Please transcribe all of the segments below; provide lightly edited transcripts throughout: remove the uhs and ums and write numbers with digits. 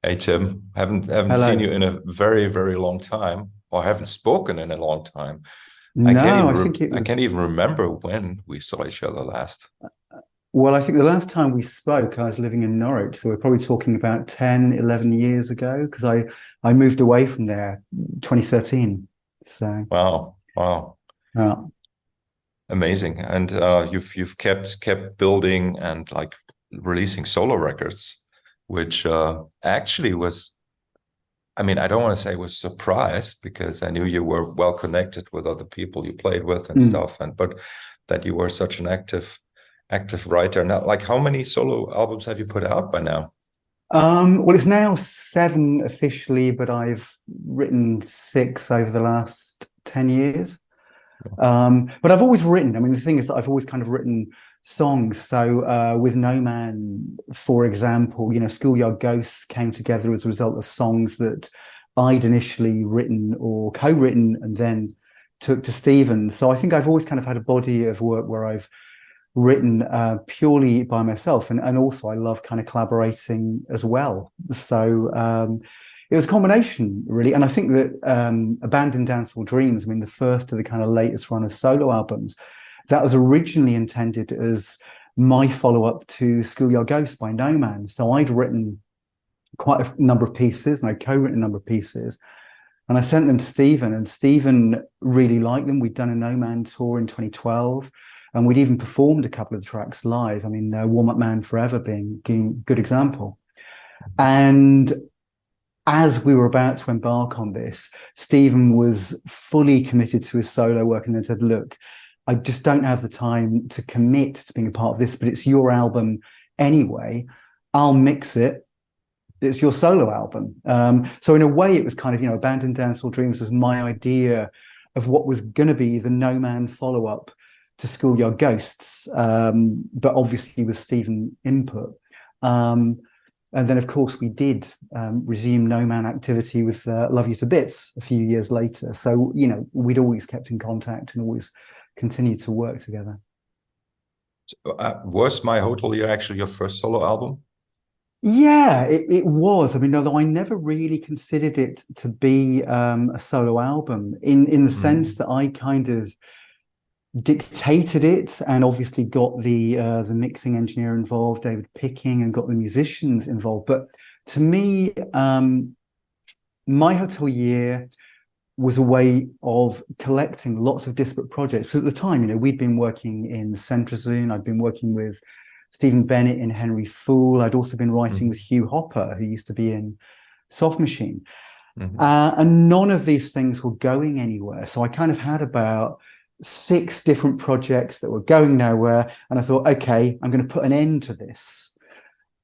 Hey Tim, haven't seen you Hello. in a very, very long time, or haven't spoken in a long time. No, I think it I can't was, even remember when we saw each other last. well, I think the last time we spoke, I was living in Norwich. So we're probably talking about 10, 11 years ago, because I moved away from there 2013. So, Wow, wow, uh, amazing. And you've kept building and like releasing solo records, which actually was, I mean, I don't want to say was a surprise because I knew you were well connected with other people you played with and mm. stuff, and but that you were such an active writer. Now, like how many solo albums have you put out by now? Well, it's now seven officially, but I've written six over the last 10 years. But I've always written. I mean, the thing is that I've always kind of written songs. So with No Man, for example, Schoolyard Ghosts came together as a result of songs that I'd initially written or co-written and then took to Stephen. So I think I've always kind of had a body of work where I've written purely by myself, and also I love kind of collaborating as well. So it was a combination really, and I think that Abandoned Dancehall Dreams, I mean, the first of the kind of latest run of solo albums, that was originally intended as my follow-up to Schoolyard Ghosts by No Man. So I'd written quite a number of pieces and I co-written a number of pieces, and I sent them to Stephen, and Stephen really liked them. We'd done a No Man tour in 2012, and we'd even performed a couple of tracks live. I mean, Warm Up Man Forever being a good example. And as we were about to embark on this, Stephen was fully committed to his solo work and then said, look, I just don't have the time to commit to being a part of this, but it's your album anyway. I'll mix it. It's your solo album. So in a way, it was kind of, Abandoned Dancehall Dreams was my idea of what was going to be the No Man follow-up to Schoolyard Ghosts, but obviously with Stephen input. And then, of course, we did resume No Man activity with Love You to Bits a few years later. So, we'd always kept in contact and always continued to work together. Was My Hotel Year actually your first solo album? Yeah, it was. I mean, although I never really considered it to be a solo album in the sense Mm. that I kind of dictated it and obviously got the mixing engineer involved, David Picking, and got the musicians involved. But to me, My Hotel Year was a way of collecting lots of disparate projects. Because at the time, we'd been working in Centrazune. I'd been working with Stephen Bennett in Henry Fool. I'd also been writing with Mm. Hugh Hopper, who used to be in Soft Machine. Mm. And none of these things were going anywhere. So I kind of had about six different projects that were going nowhere. And I thought, okay, I'm going to put an end to this.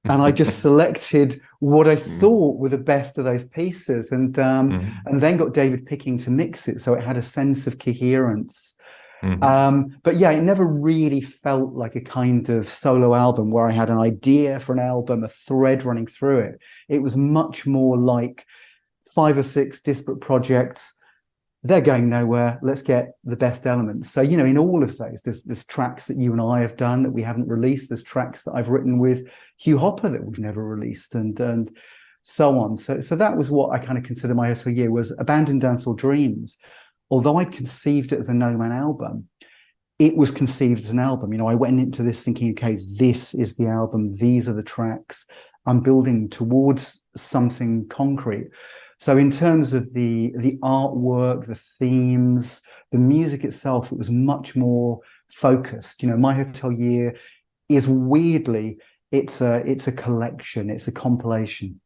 And I just selected what I Mm. thought were the best of those pieces, Mm. and then got David Picking to mix it, so it had a sense of coherence. Mm. But yeah, it never really felt like a kind of solo album where I had an idea for an album, a thread running through it. It was much more like five or six disparate projects. They're going nowhere. Let's get the best elements. So, in all of those, there's tracks that you and I have done that we haven't released. There's tracks that I've written with Hugh Hopper that we've never released, and so on. So that was what I kind of consider My Hotel Year was Abandoned Dancehall Dreams. Although I'd conceived it as a No Man album, it was conceived as an album. I went into this thinking, okay, this is the album. These are the tracks. I'm building towards something concrete. So in terms of the artwork, the themes, the music itself, it was much more focused. My Hotel Year is weirdly, it's a collection, it's a compilation.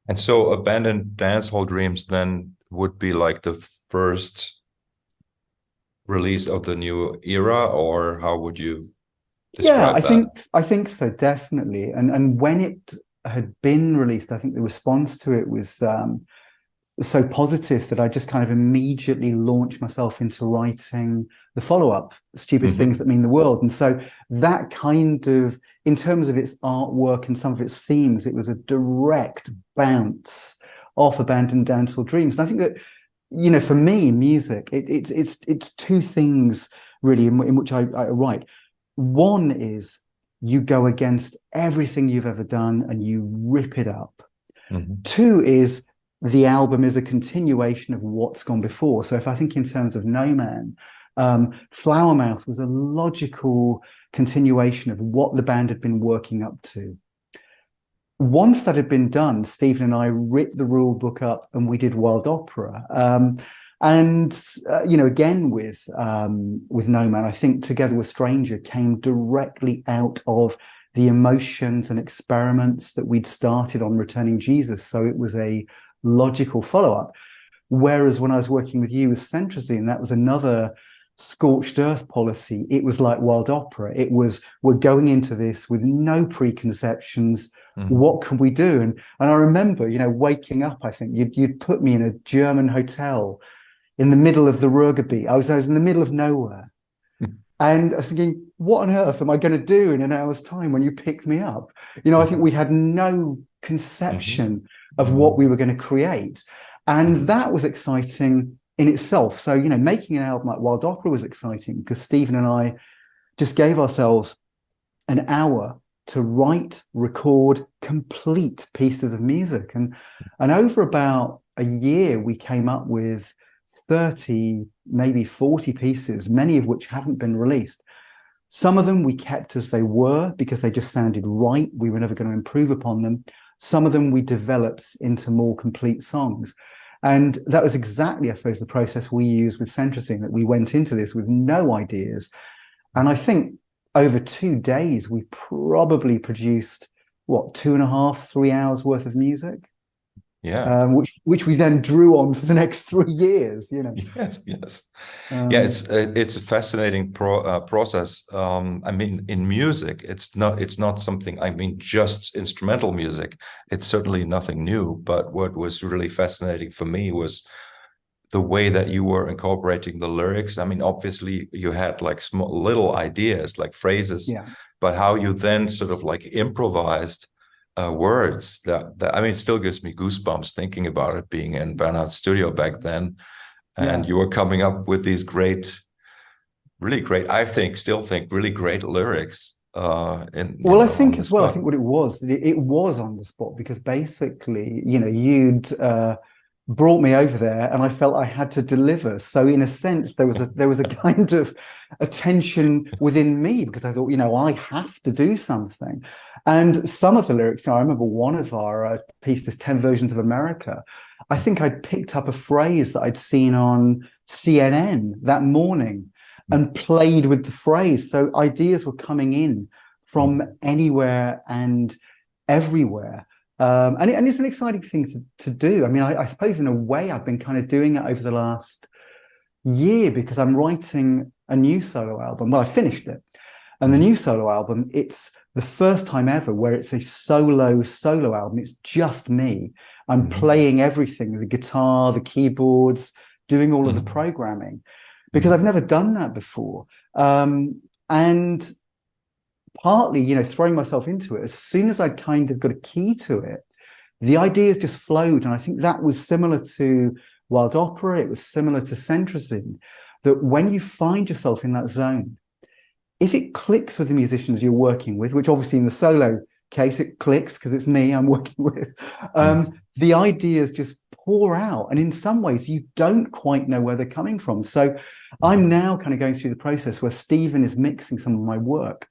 And so Abandoned Dancehall Dreams then would be like the first release of the new era, or how would you Yeah, describe that? I think so, definitely. And when it had been released, I think the response to it was so positive that I just kind of immediately launched myself into writing the follow-up, Stupid Things Hmm. That Mean the World. And so that kind of, in terms of its artwork and some of its themes, it was a direct bounce off Abandoned Dancehall Dreams. And I think that, for me, music, it's two things really in which I write. One is you go against everything you've ever done and you rip it up. Mhm. Two is the album is a continuation of what's gone before. So if I think in terms of No Man, Flower Mouth was a logical continuation of what the band had been working up to. Once that had been done, Stephen and I ripped the rule book up and we did Wild Opera. Again with No Man, I think Together with Stranger came directly out of the emotions and experiments that we'd started on Returning Jesus. So it was a logical follow-up. Whereas when I was working with you with Centrazine, that was another scorched earth policy. It was like Wild Opera. It was, we're going into this with no preconceptions. What can we do? And I remember, waking up, I think you'd put me in a German hotel in the middle of the Ruhrgebiet. I was in the middle of nowhere. And I was thinking, what on earth am I going to do in an hour's time when you picked me up? I think we had no conception of what we were going to create. And that was exciting in itself. So, making an album like Wild Opera was exciting because Stephen and I just gave ourselves an hour to write, record, complete pieces of music. And over about a year, we came up with 30, maybe 40 pieces, many of which haven't been released. Some of them we kept as they were because they just sounded right. We were never going to improve upon them. Some of them we developed into more complete songs. And that was exactly, I suppose, the process we used with Centrazine, that we went into this with no ideas. And I think over 2 days, we probably produced, 2.5, 3 hours worth of music? Yeah. Which we then drew on for the next 3 years, Yes. Yeah, it's a fascinating process. I mean, in music, it's not something. I mean, just instrumental music. It's certainly nothing new. But what was really fascinating for me was the way that you were incorporating the lyrics. I mean, obviously, you had like small little ideas, like phrases, but how you then sort of like improvised words that I mean, it still gives me goosebumps thinking about it, being in Bernhard's studio back then. And you were coming up with these really great, still think really great lyrics. I think as well, I think what it was on the spot because basically, you'd brought me over there and I felt I had to deliver. So in a sense, there was a kind of a tension within me because I thought, I have to do something. And some of the lyrics, I remember one of our pieces, 10 Versions of America, I think I'd picked up a phrase that I'd seen on CNN that morning and played with the phrase. So ideas were coming in from anywhere and everywhere. And it's an exciting thing to do. I mean, I suppose in a way I've been kind of doing it over the last year because I'm writing a new solo album. Well, I finished it. And the new solo album, it's the first time ever where it's a solo album. It's just me. I'm playing everything, the guitar, the keyboards, doing all of the programming because I've never done that before. And partly, throwing myself into it, as soon as I kind of got a key to it, the ideas just flowed. And I think that was similar to Wild Opera. It was similar to Centrazine, that when you find yourself in that zone, if it clicks with the musicians you're working with, which obviously in the solo case, it clicks because it's me I'm working with, the ideas just pour out. And in some ways, you don't quite know where they're coming from. So I'm now kind of going through the process where Stephen is mixing some of my work.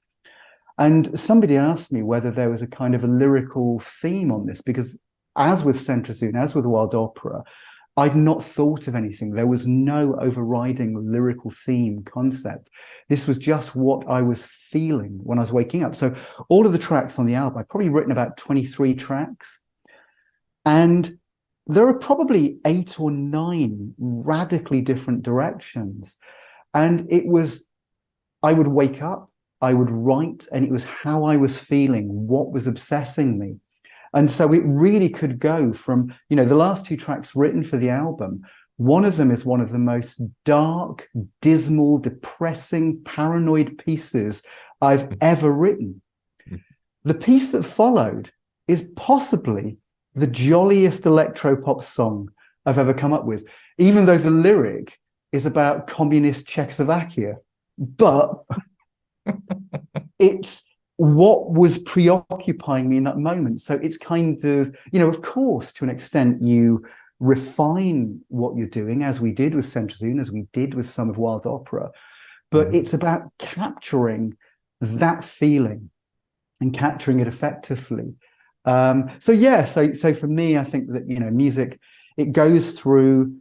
And somebody asked me whether there was a kind of a lyrical theme on this, because as with Centrazine, as with Wild Opera, I'd not thought of anything. There was no overriding lyrical theme concept. This was just what I was feeling when I was waking up. So all of the tracks on the album, I've probably written about 23 tracks. And there are probably 8 or 9 radically different directions. And it was, I would wake up, I would write, and it was how I was feeling, what was obsessing me. And so it really could go from, the last 2 tracks written for the album. One of them is one of the most dark, dismal, depressing, paranoid pieces I've ever written. The piece that followed is possibly the jolliest electropop song I've ever come up with, even though the lyric is about communist Czechoslovakia. But it's what was preoccupying me in that moment. So it's kind of, of course, to an extent, you refine what you're doing, as we did with Centrosune, as we did with some of Wild Opera, but it's about capturing that feeling and capturing it effectively. So for me, I think that, music, it goes through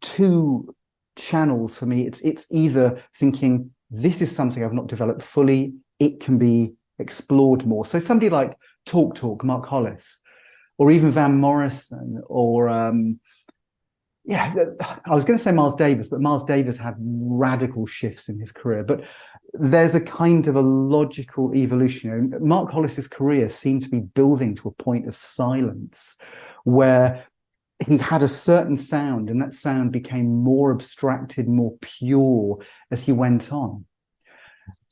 two channels for me. It's either thinking, this is something I've not developed fully, it can be explored more. So somebody like Talk, Mark Hollis, or even Van Morrison, or I was going to say Miles Davis, but Miles Davis had radical shifts in his career. But there's a kind of a logical evolution. Mark Hollis's career seemed to be building to a point of silence where he had a certain sound, and that sound became more abstracted, more pure as he went on.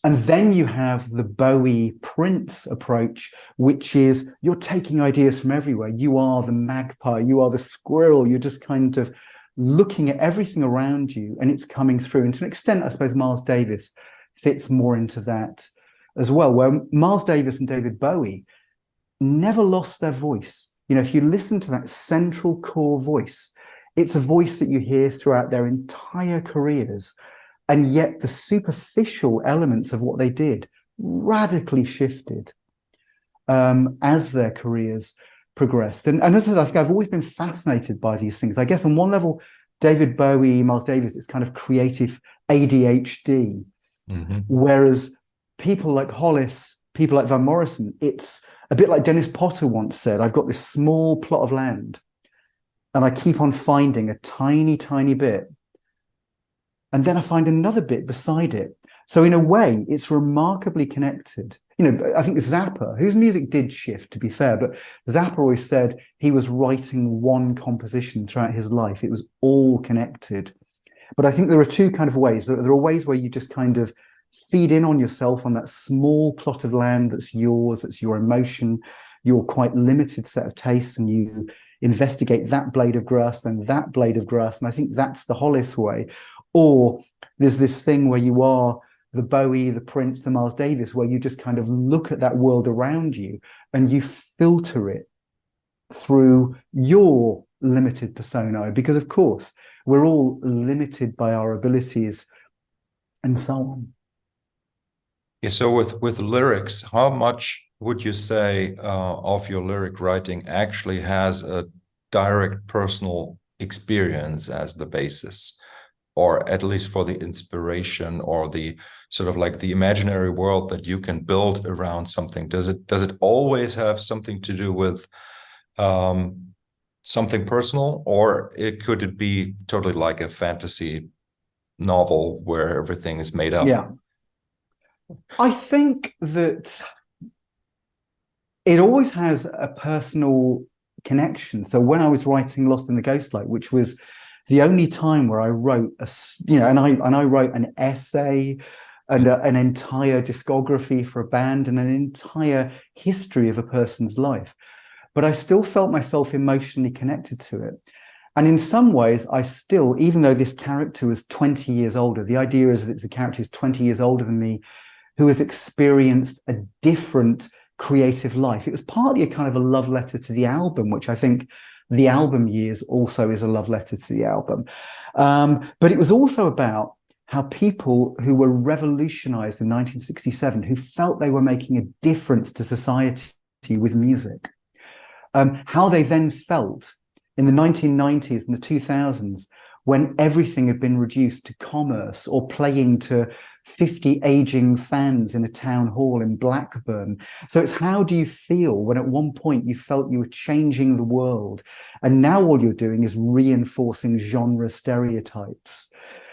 And then you have the Bowie Prince approach, which is you're taking ideas from everywhere. You are the magpie, you are the squirrel, you're just kind of looking at everything around you and it's coming through. And to an extent, I suppose Miles Davis fits more into that as well, where Miles Davis and David Bowie never lost their voice. If you listen to that central core voice, it's a voice that you hear throughout their entire careers. And yet the superficial elements of what they did radically shifted as their careers progressed. And as I said, I've always been fascinated by these things. I guess on one level, David Bowie, Miles Davis, is kind of creative ADHD, whereas people like Hollis, people like Van Morrison, it's a bit like Dennis Potter once said, I've got this small plot of land and I keep on finding a tiny, tiny bit. And then I find another bit beside it. So in a way, it's remarkably connected. I think Zappa, whose music did shift, to be fair, but Zappa always said he was writing one composition throughout his life. It was all connected. But I think there are two kind of ways. There are ways where you just kind of feed in on yourself on that small plot of land that's yours, that's your emotion, your quite limited set of tastes, and you investigate that blade of grass, then that blade of grass. And I think that's the Hollis way. Or there's this thing where you are the Bowie, the Prince, the Miles Davis, where you just kind of look at that world around you and you filter it through your limited persona, because of course we're all limited by our abilities and so on. Yeah, so with lyrics, how much would you say of your lyric writing actually has a direct personal experience as the basis, or at least for the inspiration or the sort of like the imaginary world that you can build around something? Does it always have something to do with something personal, or could it be totally like a fantasy novel where everything is made up? Yeah. I think that it always has a personal connection. So when I was writing Lost in the Ghostlight, which was the only time where I wrote and I wrote an essay and an entire discography for a band and an entire history of a person's life, but I still felt myself emotionally connected to it. And in some ways, I still, even though this character was 20 years older, the idea is that the character is 20 years older than me, who has experienced a different creative life. It was partly a kind of a love letter to the album, which I think the album Years also is a love letter to the album. But it was also about how people who were revolutionized in 1967, who felt they were making a difference to society with music, how they then felt in the 1990s and the 2000s, when everything had been reduced to commerce or playing to 50 aging fans in a town hall in Blackburn. So it's how do you feel when at one point you felt you were changing the world, and now all you're doing is reinforcing genre stereotypes.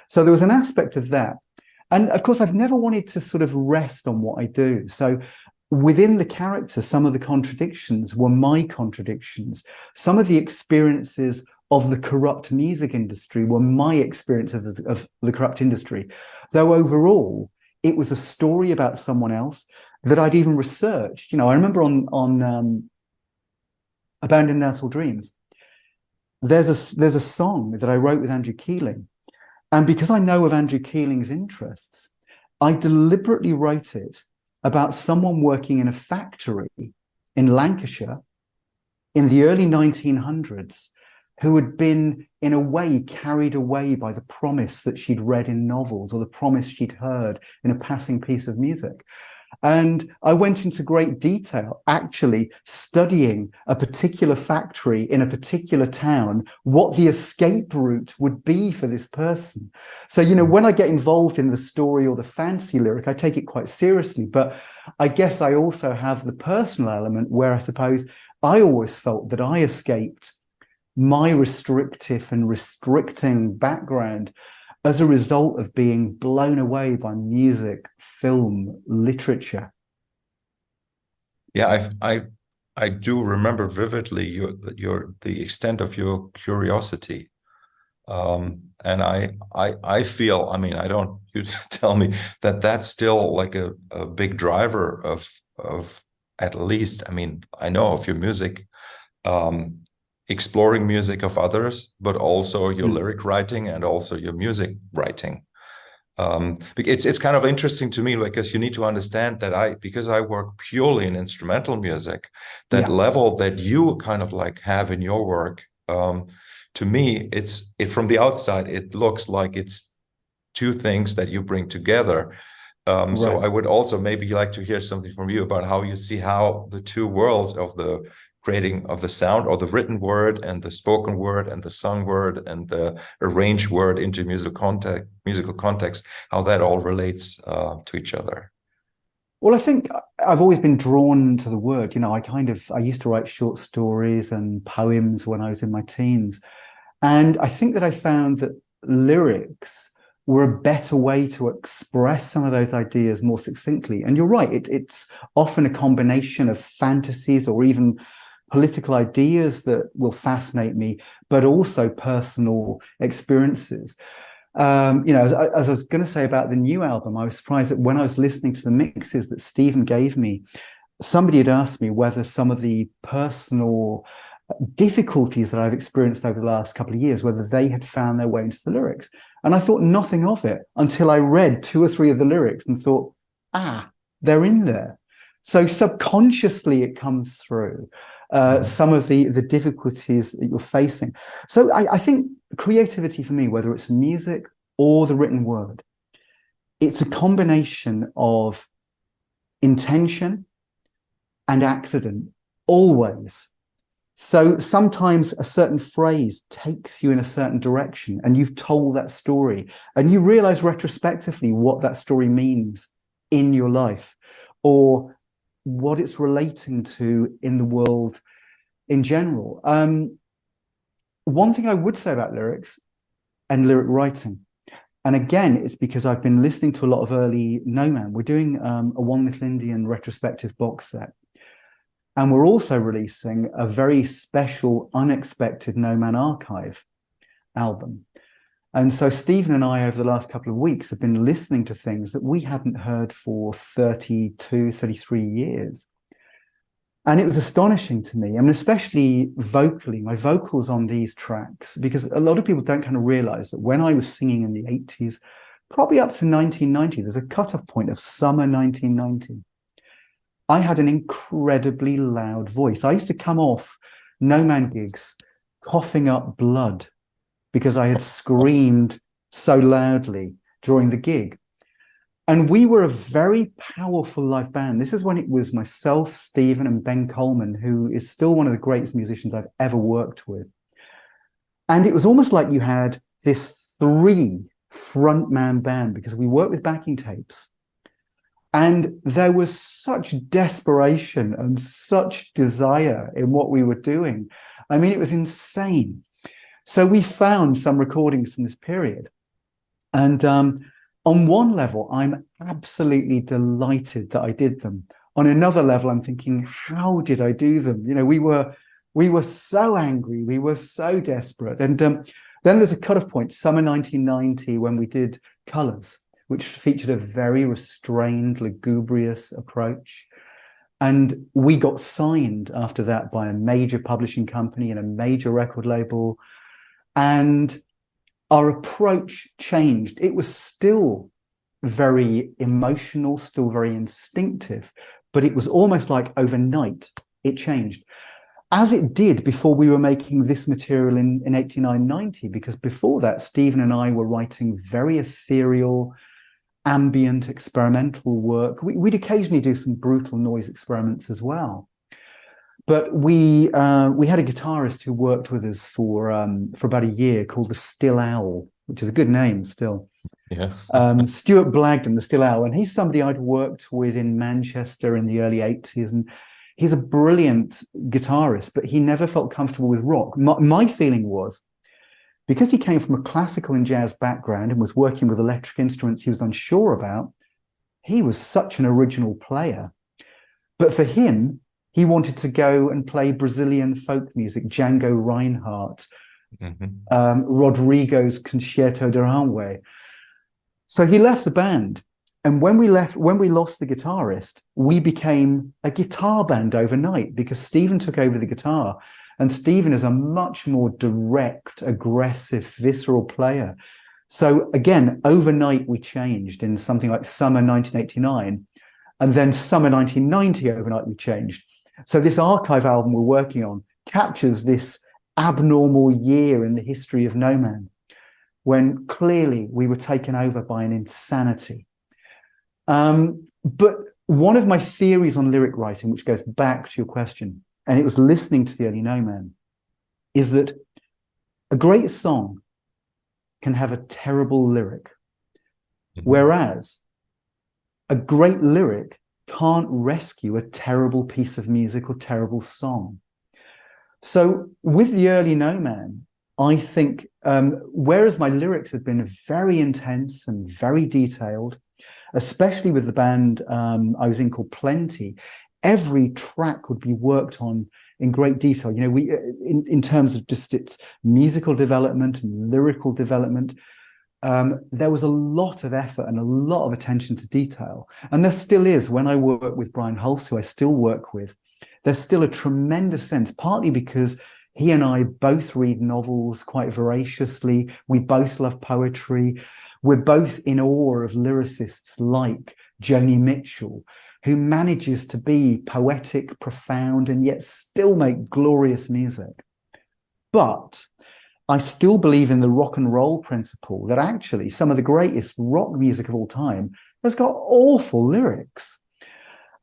So there was an aspect of that. And of course, I've never wanted to sort of rest on what I do. So within the character, some of the contradictions were my contradictions. Some of the experiences of the corrupt music industry were my experiences of the corrupt industry. Though overall, it was a story about someone else that I'd even researched. I remember on Abandoned National Dreams, there's a song that I wrote with Andrew Keeling. And because I know of Andrew Keeling's interests, I deliberately wrote it about someone working in a factory in Lancashire in the early 1900s who had been, in a way, carried away by the promise that she'd read in novels or the promise she'd heard in a passing piece of music. And I went into great detail, actually studying a particular factory in a particular town, what the escape route would be for this person. So, you know, when I get involved in the story or the fantasy lyric, I take it quite seriously. But I guess I also have the personal element where I suppose I always felt that I escaped my restrictive and restricting background as a result of being blown away by music, film, literature. Yeah, I do remember vividly the extent of your curiosity. And I feel, I mean, I don't, you tell me that that's still like a big driver of at least, I mean, I know of your music, exploring music of others, but also your lyric writing and also your music writing. It's kind of interesting to me, because you need to understand that because I work purely in instrumental music, that level that you kind of like have in your work, to me, from the outside, it looks like it's two things that you bring together. So I would also maybe like to hear something from you about how you see how the two worlds of the creating of the sound or the written word and the spoken word and the sung word and the arranged word into musical context, how that all relates to each other. Well, I think I've always been drawn to the word. You know, I used to write short stories and poems when I was in my teens. And I think that I found that lyrics were a better way to express some of those ideas more succinctly. And you're right, it's often a combination of fantasies or even political ideas that will fascinate me, but also personal experiences. You know, as I was going to say about the new album, I was surprised that when I was listening to the mixes that Stephen gave me, somebody had asked me whether some of the personal difficulties that I've experienced over the last couple of years, whether they had found their way into the lyrics. And I thought nothing of it until I read 2 or 3 of the lyrics and thought, they're in there. So subconsciously it comes through. Some of the difficulties that you're facing. So I think creativity for me, whether it's music or the written word, it's a combination of intention and accident, always. So sometimes a certain phrase takes you in a certain direction and you've told that story and you realize retrospectively what that story means in your life or what it's relating to in the world in general. One thing I would say about lyrics and lyric writing, and again, it's because I've been listening to a lot of early No Man. We're doing a One Little Indian retrospective box set. And we're also releasing a very special, unexpected No Man archive album. And so Stephen and I, over the last couple of weeks, have been listening to things that we hadn't heard for 32, 33 years. And it was astonishing to me, I mean, especially vocally, my vocals on these tracks, because a lot of people don't kind of realize that when I was singing in the 80s, probably up to 1990, there's a cutoff point of summer 1990. I had an incredibly loud voice. I used to come off No Man gigs coughing up blood because I had screamed so loudly during the gig. And we were a very powerful live band. This is when it was myself, Stephen, and Ben Coleman, who is still one of the greatest musicians I've ever worked with. And it was almost like you had this 3 frontman band because we worked with backing tapes. And there was such desperation and such desire in what we were doing. I mean, it was insane. So we found some recordings from this period. And on one level, I'm absolutely delighted that I did them. On another level, I'm thinking, how did I do them? You know, we were so angry. We were so desperate. And then there's a cutoff point, summer 1990, when we did Colours, which featured a very restrained, lugubrious approach. And we got signed after that by a major publishing company and a major record label. And our approach changed. It was still very emotional, still very instinctive, but it was almost like overnight it changed, as it did before we were making this material in 89, 90, because before that, Stephen and I were writing very ethereal, ambient, experimental work. We'd occasionally do some brutal noise experiments as well. But we had a guitarist who worked with us for about a year called the Still Owl, which is a good name still. Yeah. Stuart Blagden, the Still Owl, and he's somebody I'd worked with in Manchester in the early 80s, and he's a brilliant guitarist, but he never felt comfortable with rock. My feeling was, because he came from a classical and jazz background and was working with electric instruments he was unsure about, he was such an original player. But for him, he wanted to go and play Brazilian folk music, Django Reinhardt, Rodrigo's Concerto de Ranwe. So he left the band. And when we lost the guitarist, we became a guitar band overnight, because Stephen took over the guitar. And Stephen is a much more direct, aggressive, visceral player. So again, overnight we changed in something like summer 1989. And then summer 1990, overnight we changed. So this archive album we're working on captures this abnormal year in the history of No Man, when clearly we were taken over by an insanity. But one of my theories on lyric writing, which goes back to your question, and it was listening to the early No Man, is that a great song can have a terrible lyric, whereas a great lyric can't rescue a terrible piece of music or terrible song. So with the early No Man, I think, whereas my lyrics have been very intense and very detailed, especially with the band I was in called Plenty, every track would be worked on in great detail. You know, we in terms of just its musical development and lyrical development, there was a lot of effort and a lot of attention to detail. And there still is. When I work with Brian Hulse, who I still work with, there's still a tremendous sense, partly because he and I both read novels quite voraciously. We both love poetry. We're both in awe of lyricists like Joni Mitchell, who manages to be poetic, profound, and yet still make glorious music. But I still believe in the rock and roll principle that actually some of the greatest rock music of all time has got awful lyrics.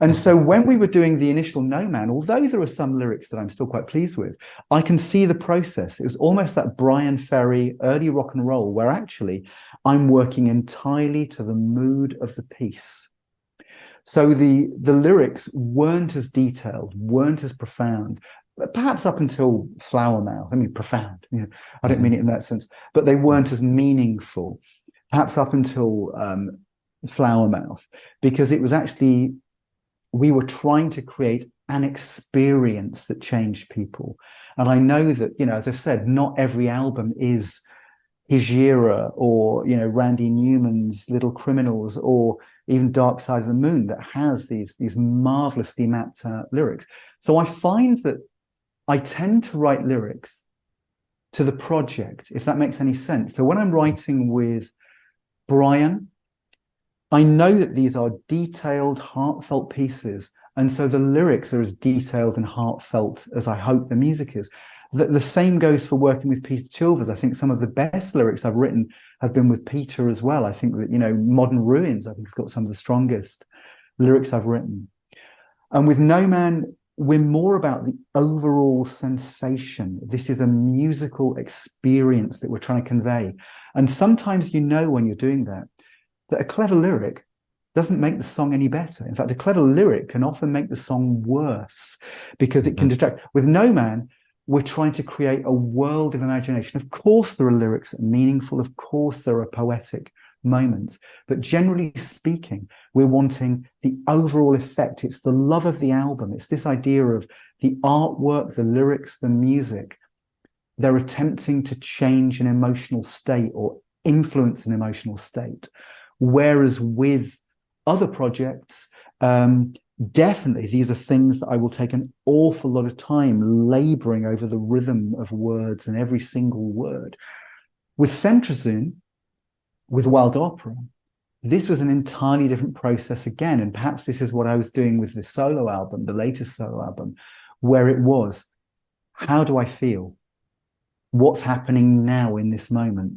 And so when we were doing the initial No Man, although there are some lyrics that I'm still quite pleased with, I can see the process. It was almost that Brian Ferry early rock and roll, where actually I'm working entirely to the mood of the piece. So the lyrics weren't as detailed, weren't as profound, but perhaps up until Flower Mouth. I mean, profound, you know, I don't mean it in that sense, but they weren't as meaningful, perhaps up until Flower Mouth, because it was actually, we were trying to create an experience that changed people. And I know that, you know, as I've said, not every album is Hijira or, you know, Randy Newman's Little Criminals or even Dark Side of the Moon that has these marvelously mapped out lyrics. So I find that I tend to write lyrics to the project, if that makes any sense. So when I'm writing with Brian, I know that these are detailed, heartfelt pieces. And so the lyrics are as detailed and heartfelt as I hope the music is. The same goes for working with Peter Chilvers. I think some of the best lyrics I've written have been with Peter as well. I think that, you know, Modern Ruins, I think it's got some of the strongest lyrics I've written. And with No Man, we're more about the overall sensation. This is a musical experience that we're trying to convey. And sometimes you know when you're doing that a clever lyric doesn't make the song any better. In fact, a clever lyric can often make the song worse because it can distract. With No Man, we're trying to create a world of imagination. Of course, there are lyrics that are meaningful. Of course, there are poetic moments. But generally speaking, we're wanting the overall effect. It's the love of the album. It's this idea of the artwork, the lyrics, the music. They're attempting to change an emotional state or influence an emotional state. Whereas with other projects, definitely these are things that I will take an awful lot of time laboring over the rhythm of words and every single word. With Centrozone, with Wild Opera, this was an entirely different process again. And perhaps this is what I was doing with the solo album, the latest solo album, where it was, how do I feel? What's happening now in this moment?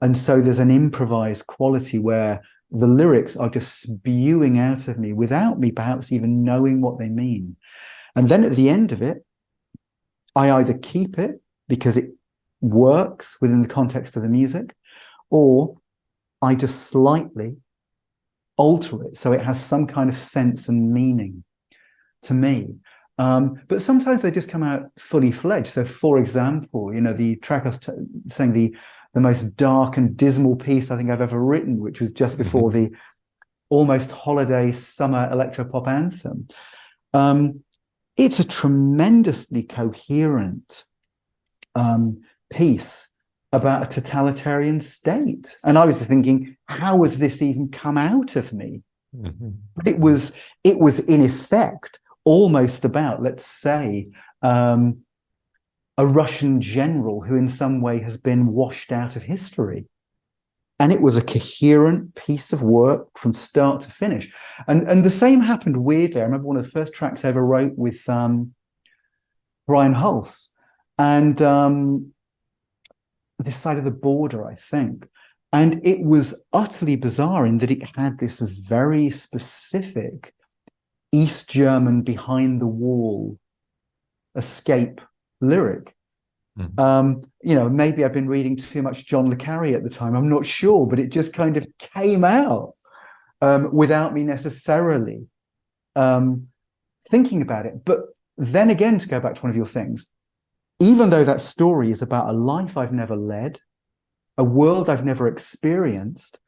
And so there's an improvised quality where the lyrics are just spewing out of me without me perhaps even knowing what they mean. And then at the end of it, I either keep it because it works within the context of the music, or I just slightly alter it so it has some kind of sense and meaning to me. But sometimes they just come out fully fledged. So, for example, the track I was saying, the most dark and dismal piece I think I've ever written, which was just before the almost holiday summer electropop anthem. It's a tremendously coherent piece about a totalitarian state. And I was thinking, how has this even come out of me? But it was in effect almost about, let's say, a Russian general who in some way has been washed out of history. And it was a coherent piece of work from start to finish. And the same happened weirdly. I remember one of the first tracks I ever wrote with Brian Hulse, and This Side of the Border, I think. And it was utterly bizarre in that it had this very specific East German behind the wall escape lyric. Maybe I've been reading too much John le Carre at the time, I'm not sure, but it just kind of came out without me necessarily thinking about it. But then again, to go back to one of your things, even though that story is about a life I've never led, a world I've never experienced,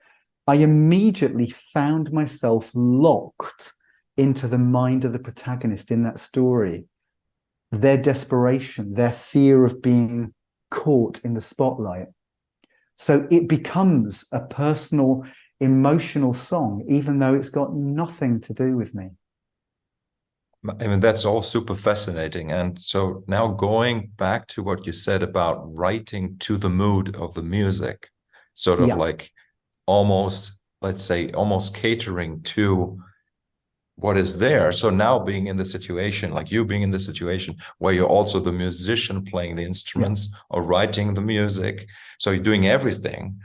I immediately found myself locked into the mind of the protagonist in that story. Their desperation, their fear of being caught in the spotlight. So it becomes a personal, emotional song, even though it's got nothing to do with me. I mean, that's all super fascinating. And so now going back to what you said about writing to the mood of the music, sort of like almost, let's say, almost catering to what is there. So now being in the situation, like you being in the situation where you're also the musician playing the instruments or writing the music, so you're doing everything.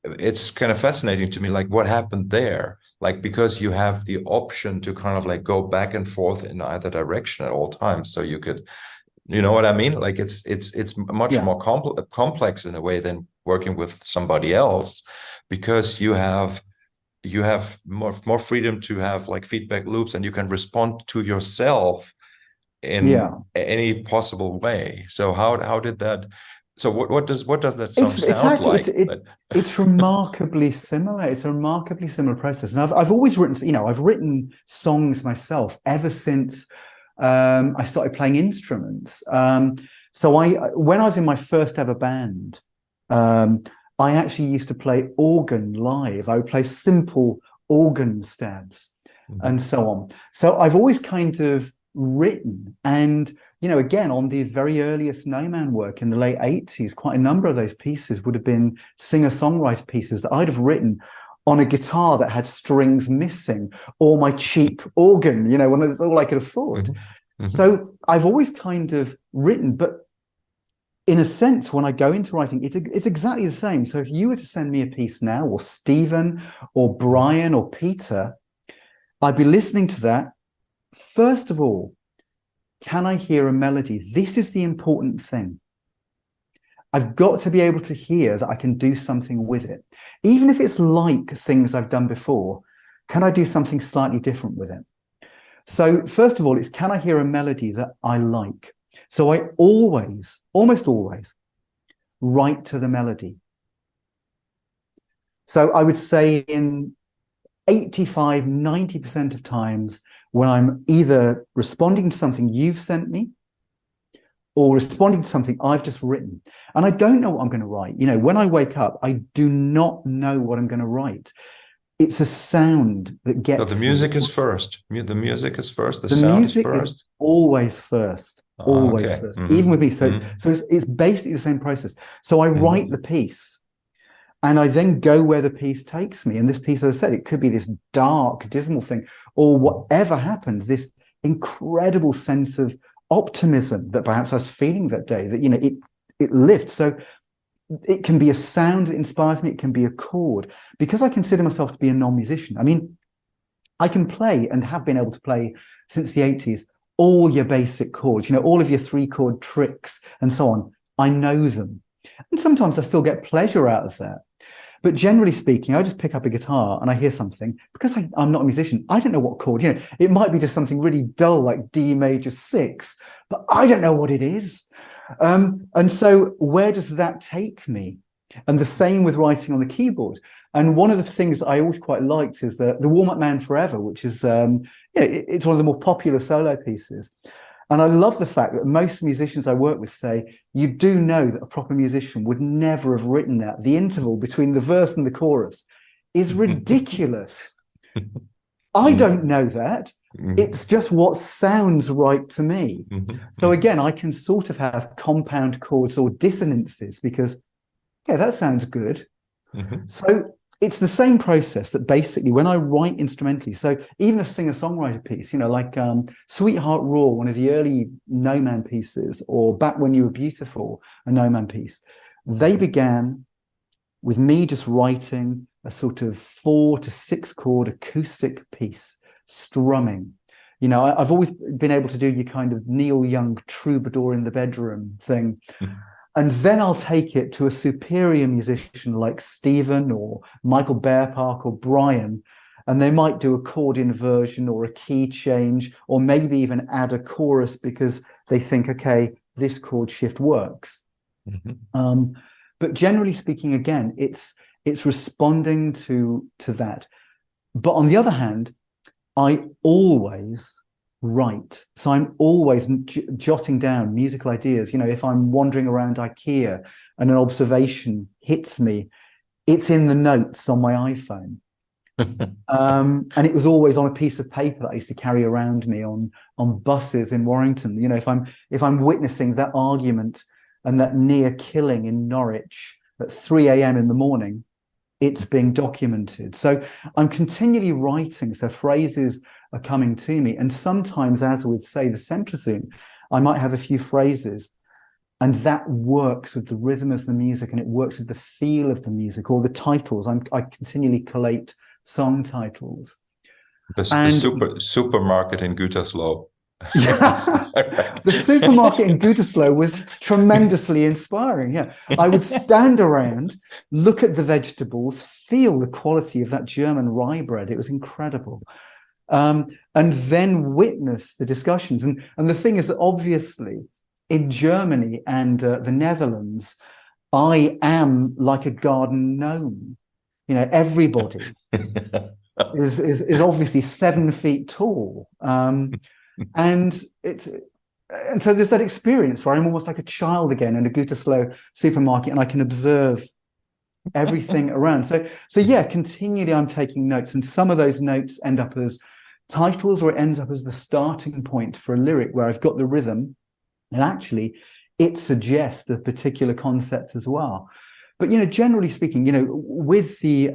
It's kind of fascinating to me, like what happened there, like because you have the option to kind of like go back and forth in either direction at all times. So you could, you know what I mean? Like it's much more complex in a way than working with somebody else, because you have more freedom to have like feedback loops, and you can respond to yourself in any possible way. So how did that? So what does that song sound like? It's remarkably similar. It's a remarkably similar process. And I've always written, I've written songs myself ever since I started playing instruments. So when I was in my first ever band, I actually used to play organ live. I would play simple organ stabs and so on. So I've always kind of written, and again, on the very earliest No Man work in the late 80s, quite a number of those pieces would have been singer-songwriter pieces that I'd have written on a guitar that had strings missing, or my cheap organ, when it's all I could afford. So I've always kind of written, but in a sense, when I go into writing, it's exactly the same. So if you were to send me a piece now, or Stephen, or Brian, or Peter, I'd be listening to that. First of all, can I hear a melody? This is the important thing. I've got to be able to hear that I can do something with it. Even if it's like things I've done before, can I do something slightly different with it? So first of all, it's, can I hear a melody that I like? So I almost always, write to the melody. So I would say in 85, 90% of times when I'm either responding to something you've sent me or responding to something I've just written, and I don't know what I'm going to write. When I wake up, I do not know what I'm going to write. It's a sound that gets. So the music is first. The music is first. The sound is first. Is always first. Always first. Even with me. So it's basically the same process. So I write the piece, And I then go where the piece takes me. And this piece, as I said, it could be this dark, dismal thing, or whatever happened, this incredible sense of optimism that perhaps I was feeling that day, that, it lifts. So it can be a sound that inspires me. It can be a chord. Because I consider myself to be a non-musician. I mean, I can play and have been able to play since the 80s, all your basic chords, all of your 3-chord tricks and so on. I know them. And sometimes I still get pleasure out of that. But generally speaking, I just pick up a guitar and I hear something. Because I'm not a musician, I don't know what chord. It might be just something really dull like D major 6, but I don't know what it is. And so where does that take me? And the same with writing on the keyboard. And one of the things that I always quite liked is the Warm Up Man Forever, which is it's one of the more popular solo pieces. And I love the fact that most musicians I work with say, you do know that a proper musician would never have written that. The interval between the verse and the chorus is ridiculous. I don't know that. It's just what sounds right to me. So again, I can sort of have compound chords or dissonances because, yeah, that sounds good. So it's the same process that basically when I write instrumentally, so even a singer-songwriter piece, like Sweetheart Raw, one of the early No Man pieces, or Back When You Were Beautiful, a No Man piece, they began with me just writing a sort of 4 to 6 chord acoustic piece, strumming. I've always been able to do your kind of Neil Young troubadour in the bedroom thing. And then I'll take it to a superior musician like Stephen or Michael Bearpark or Brian, and they might do a chord inversion or a key change, or maybe even add a chorus because they think, okay, this chord shift works. But generally speaking, again, it's responding to that. But on the other hand, I always write. So I'm always jotting down musical ideas. If I'm wandering around IKEA and an observation hits me, it's in the notes on my iPhone. And it was always on a piece of paper that I used to carry around me on buses in Warrington. If I'm witnessing that argument and that near killing in Norwich at 3 a.m. in the morning, it's being documented. So I'm continually writing. So phrases are coming to me. And sometimes, as with, say, the centrozoom, I might have a few phrases and that works with the rhythm of the music and it works with the feel of the music or the titles. I continually collate song titles. The supermarket in Gütersloh. Yes, the supermarket in Gütersloh was tremendously inspiring. Yeah, I would stand around, look at the vegetables, feel the quality of that German rye bread. It was incredible. And then witness the discussions. And the thing is that obviously in Germany and the Netherlands, I am like a garden gnome. Everybody is obviously 7 feet tall. And so there's that experience where I'm almost like a child again in a Gütersloh supermarket, and I can observe everything around. So yeah, continually I'm taking notes, and some of those notes end up as titles, or it ends up as the starting point for a lyric where I've got the rhythm, and actually it suggests a particular concept as well. But generally speaking, with the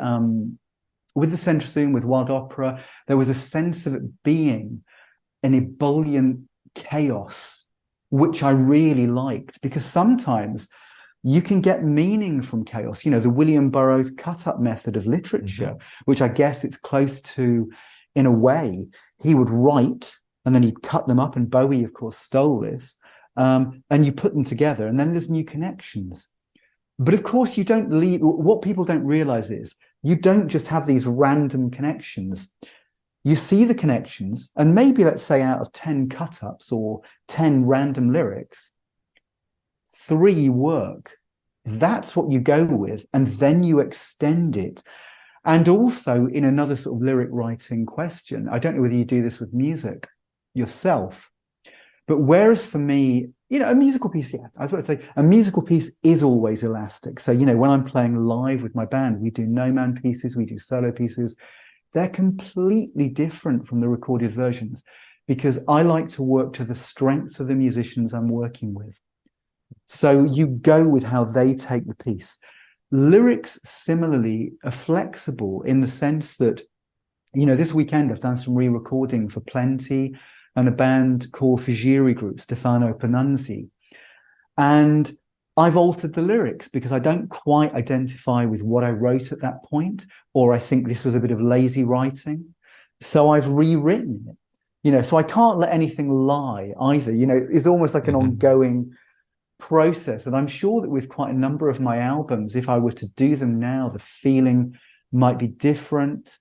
centrozoom, with Wild Opera, there was a sense of it being an ebullient chaos, which I really liked, because sometimes you can get meaning from chaos. The William Burroughs cut-up method of literature, which I guess it's close to, in a way. He would write and then he'd cut them up, and Bowie, of course, stole this, and you put them together and then there's new connections. But of course, you don't leave. What people don't realize is you don't just have these random connections. You see the connections, and maybe, let's say, out of 10 cut-ups or 10 random lyrics, 3 work. That's what you go with, and then you extend it. And also, in another sort of lyric writing question, I don't know whether you do this with music yourself, but whereas for me, a musical piece, yeah, I was about to say, a musical piece is always elastic. So, when I'm playing live with my band, we do no-man pieces, we do solo pieces. They're completely different from the recorded versions because I like to work to the strengths of the musicians I'm working with. So you go with how they take the piece. lyrics similarly are flexible in the sense that, you know, this weekend I've done some re-recording for Plenty and a band called Figiri Group, Stefano Panunzi. And I've altered the lyrics because I don't quite identify with what I wrote at that point, or I think this was a bit of lazy writing. So I've rewritten it, you know, so I can't let anything lie either. You know, it's almost like an ongoing process. And I'm sure that with quite a number of my albums, if I were to do them now, the feeling might be different.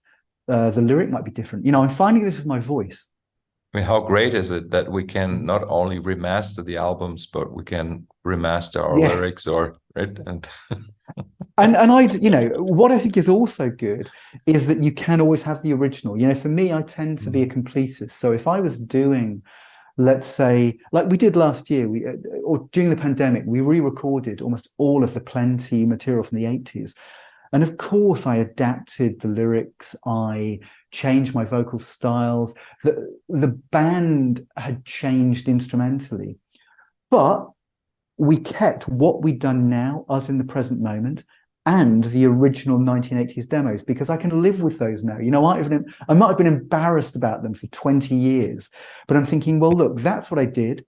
The lyric might be different. You know, I'm finding this with my voice. I mean, how great is it that we can not only remaster the albums, but we can remaster our lyrics, or right? And I, you know, what I think is also good is that you can always have the original. You know, for me, I tend to be a completist. So if I was doing, let's say, like we did last year, or during the pandemic, we re-recorded almost all of the Plenty material from the 80s. And of course, I adapted the lyrics. I changed my vocal styles. The band had changed instrumentally, but we kept what we'd done now, us in the present moment, and the original 1980s demos, because I can live with those now. You know, I might have been embarrassed about them for 20 years, but I'm thinking, well, look, that's what I did.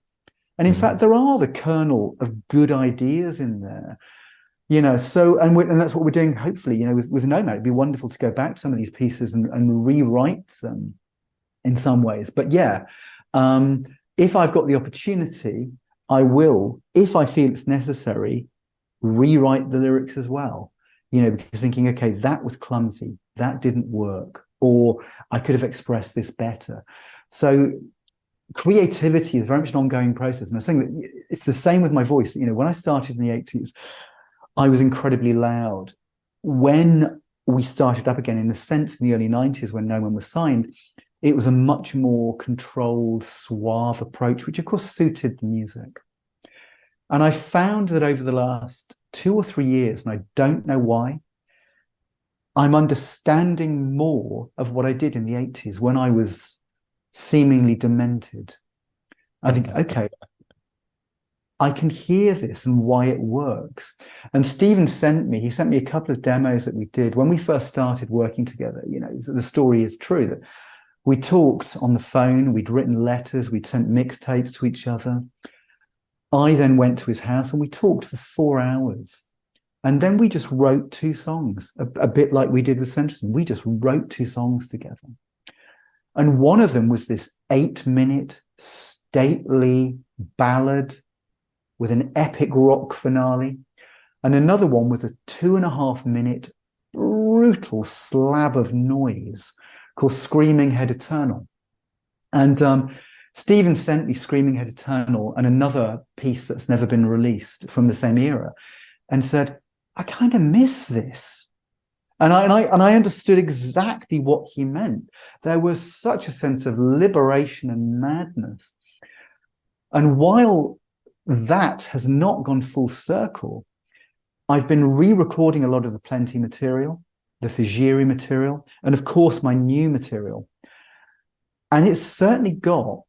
And in fact, there are the kernel of good ideas in there. You know, so, and that's what we're doing, hopefully, you know, with Nomad. It'd be wonderful to go back to some of these pieces and rewrite them in some ways. But yeah, if I've got the opportunity, I will, if I feel it's necessary, rewrite the lyrics as well. You know, because thinking, okay, that was clumsy, that didn't work, or I could have expressed this better. So creativity is very much an ongoing process. And I was saying that it's the same with my voice. You know, when I started in the 80s, I was incredibly loud. When we started up again, in a sense, in the early 90s, when No One was signed, it was a much more controlled, suave approach, which of course suited the music. And I found that over the last 2 or 3 years, and I don't know why, I'm understanding more of what I did in the 80s when I was seemingly demented. I think, okay, I can hear this and why it works. And Stephen sent me a couple of demos that we did when we first started working together. You know, the story is true that we talked on the phone, we'd written letters, we'd sent mixtapes to each other. I then went to his house and we talked for 4 hours. And then we just wrote 2 songs, a bit like we did with Centerton. We just wrote 2 songs together. And one of them was this 8-minute stately ballad with an epic rock finale. And another one was a 2.5-minute brutal slab of noise called Screaming Head Eternal. And Stephen sent me Screaming Head Eternal and another piece that's never been released from the same era, and said, I kind of miss this. And I understood exactly what he meant. There was such a sense of liberation and madness. And while that has not gone full circle, I've been re-recording a lot of the Plenty material, the Figiri material, and of course my new material. And it's certainly got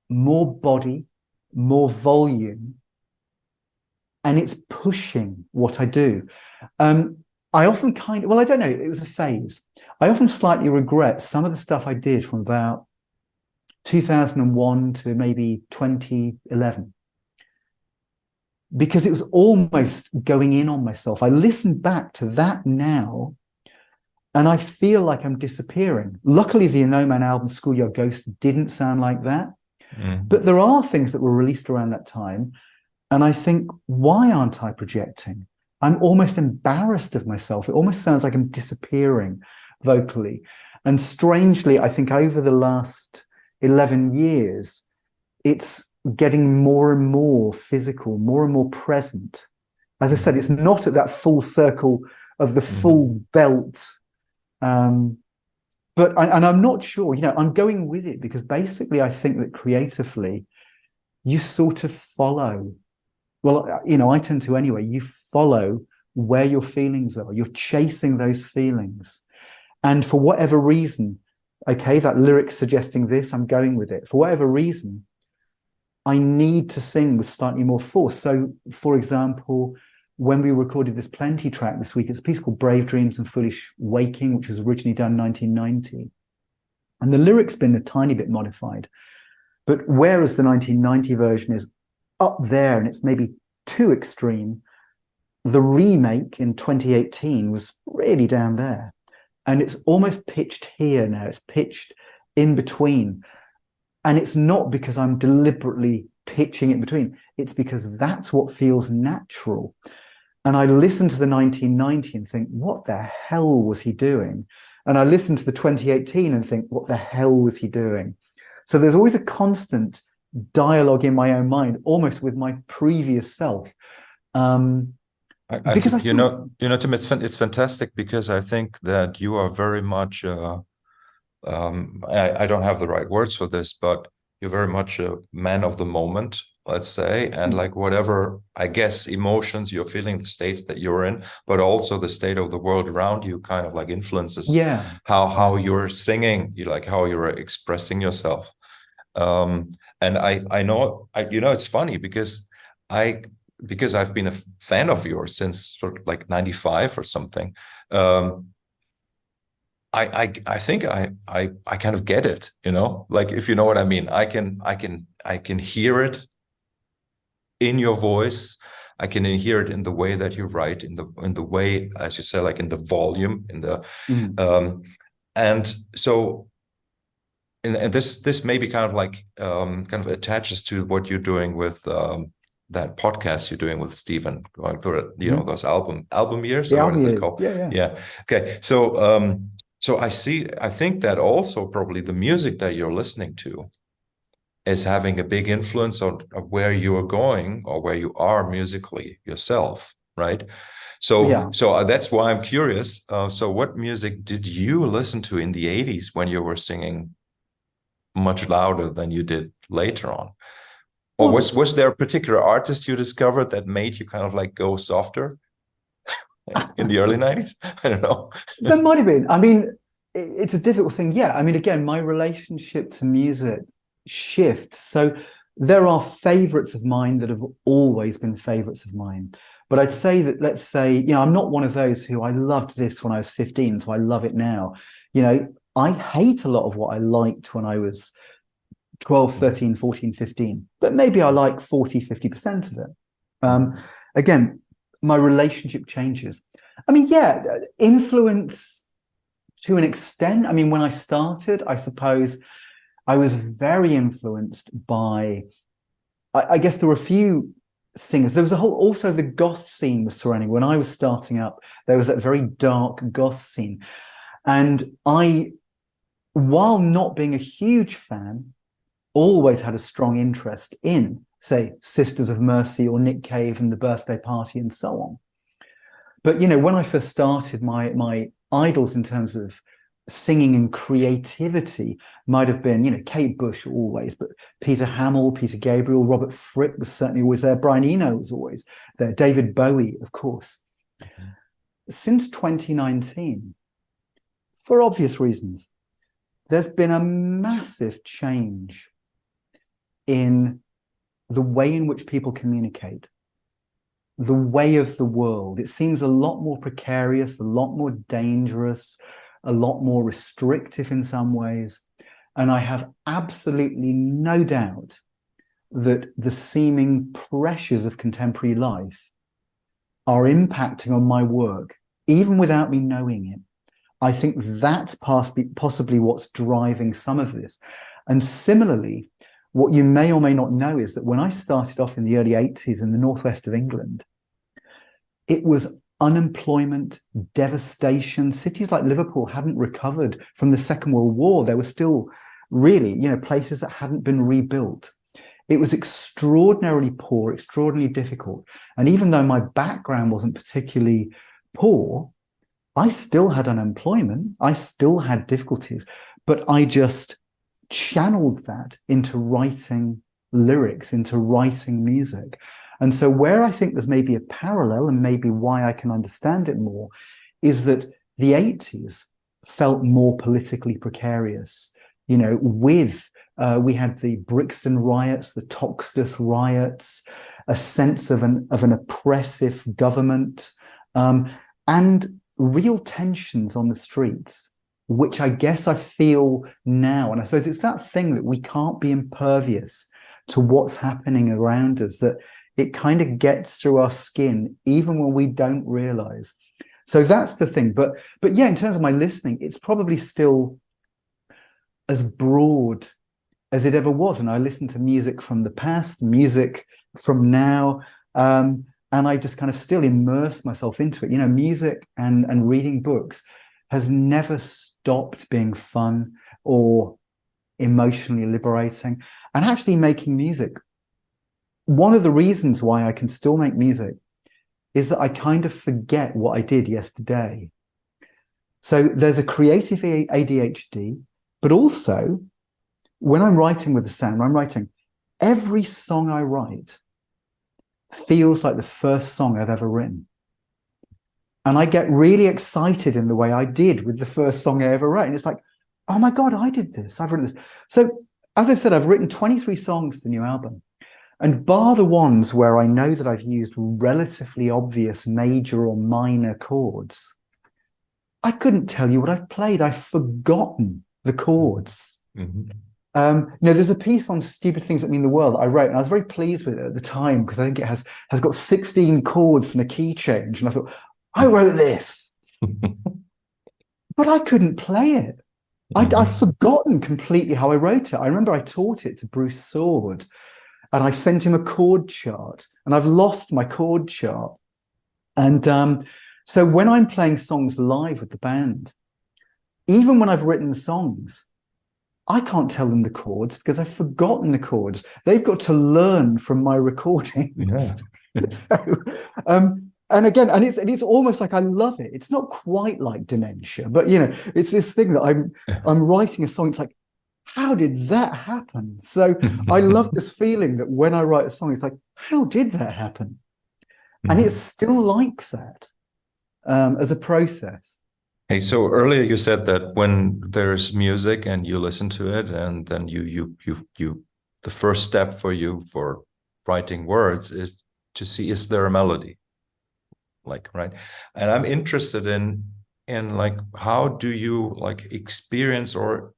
more body, more volume, and it's pushing what I do. I often I don't know, it was a phase. I often slightly regret some of the stuff I did from about 2001 to maybe 2011, because it was almost going in on myself. I listen back to that now and I feel like I'm disappearing. Luckily, the No Man album, Schoolyard Ghost, didn't sound like that. But there are things that were released around that time. And I think, why aren't I projecting? I'm almost embarrassed of myself. It almost sounds like I'm disappearing vocally. And strangely, I think over the last 11 years, it's getting more and more physical, more and more present. As I said, it's not at that full circle of the full belt. But I'm not sure, you know, I'm going with it because basically I think that creatively you sort of follow. Well, you know, I tend to anyway. You follow where your feelings are. You're chasing those feelings. And for whatever reason, okay, that lyric's suggesting this, I'm going with it. For whatever reason, I need to sing with slightly more force. So, for example, when we recorded this Plenty track this week. It's a piece called Brave Dreams and Foolish Waking, which was originally done in 1990. And the lyric's been a tiny bit modified. But whereas the 1990 version is up there and it's maybe too extreme, the remake in 2018 was really down there. And it's almost pitched here now. It's pitched in between. And it's not because I'm deliberately pitching it in between. It's because that's what feels natural. And I listen to the 1990 and think, what the hell was he doing? And I listen to the 2018 and think, what the hell was he doing? So there's always a constant dialogue in my own mind, almost with my previous self. Because Tim, it's fantastic, because I think that you are very much, I don't have the right words for this, but you're very much a man of the moment, let's say, and like whatever, I guess, emotions you're feeling, the states that you're in, but also the state of the world around you kind of like influences how you're singing, how you're expressing yourself. And I know, it's funny because I've been a fan of yours since sort of like 95 or something. I think I kind of get it, like, if you know what I mean. I can hear it in your voice. I can hear it in the way that you write, in the way, as you say, like in the volume, in the and so. And this maybe kind of like kind of attaches to what you're doing with that podcast you're doing with Stephen, going through it, those album years. The or album what is years. it called? Yeah. Okay. So I think that also probably the music that you're listening to is having a big influence on where you are going or where you are musically yourself, right? So that's why I'm curious. So what music did you listen to in the 80s when you were singing much louder than you did later on? Or was there a particular artist you discovered that made you kind of like go softer in the early 90s? I don't know. There might have been. I mean, it's a difficult thing. Yeah. I mean, again, my relationship to music shifts. So there are favorites of mine that have always been favorites of mine. But I'd say that, let's say, I'm not one of those who I loved this when I was 15, so I love it now. I hate a lot of what I liked when I was 12, 13, 14, 15, but maybe I like 40, 50% of it. Again, my relationship changes. I mean, influence to an extent. I mean, when I started, I suppose I was very influenced by, I guess there were a few singers. There was also the goth scene was surrounding. When I was starting up, there was that very dark goth scene. And while not being a huge fan, always had a strong interest in, say, Sisters of Mercy or Nick Cave and The Birthday Party and so on. But, when I first started, my idols in terms of singing and creativity might have been, Kate Bush always, but Peter Hamill, Peter Gabriel, Robert Fripp was certainly always there. Brian Eno was always there. David Bowie, of course. Since 2019, for obvious reasons, there's been a massive change in the way in which people communicate, the way of the world. It seems a lot more precarious, a lot more dangerous, a lot more restrictive in some ways. And I have absolutely no doubt that the seeming pressures of contemporary life are impacting on my work, even without me knowing it. I think that's possibly what's driving some of this. And similarly, what you may or may not know is that when I started off in the early 80s in the northwest of England, it was unemployment, devastation. Cities like Liverpool hadn't recovered from the Second World War. There were still really, places that hadn't been rebuilt. It was extraordinarily poor, extraordinarily difficult. And even though my background wasn't particularly poor, I still had unemployment. I still had difficulties, but I just channeled that into writing lyrics, into writing music. And so where I think there's maybe a parallel, and maybe why I can understand it more, is that the 80s felt more politically precarious, with We had the Brixton riots, the Toxteth riots, a sense of an oppressive government, and real tensions on the streets, which I guess I feel now. And I suppose it's that thing that we can't be impervious to what's happening around us, that it kind of gets through our skin, even when we don't realize. So that's the thing. But yeah, in terms of my listening, it's probably still as broad as it ever was. And I listen to music from the past, music from now, and I just kind of still immerse myself into it. You know, music and reading books has never stopped being fun or emotionally liberating. And actually making music, one of the reasons why I can still make music is that I kind of forget what I did yesterday. So there's a creative ADHD, but also when I'm writing with the sound, when I'm writing, every song I write feels like the first song I've ever written. And I get really excited in the way I did with the first song I ever wrote. And it's like, oh my God, I did this. I've written this. So as I said, I've written 23 songs for the new album. And bar the ones where I know that I've used relatively obvious major or minor chords, I couldn't tell you what I've played. I've forgotten the chords. Mm-hmm. There's a piece on stupid things that mean the world that I wrote, and I was very pleased with it at the time because I think it has got 16 chords and a key change. And I thought, I wrote this, but I couldn't play it. I've forgotten completely how I wrote it. I remember I taught it to Bruce Sword, and I sent him a chord chart, and I've lost my chord chart. And so when I'm playing songs live with the band, even when I've written the songs, I can't tell them the chords because I've forgotten the chords. They've got to learn from my recordings. Yeah. So, and again, and it's almost like I love it. It's not quite like dementia, but you know, it's this thing that I'm writing a song. It's like, how did that happen? So I love this feeling that when I write a song, it's like, how did that happen? And it's still like that as a process. Hey, so earlier you said that when there's music and you listen to it, and then you the first step for you for writing words is to see, is there a melody? Like, right? And I'm interested in like, how do you like experience, or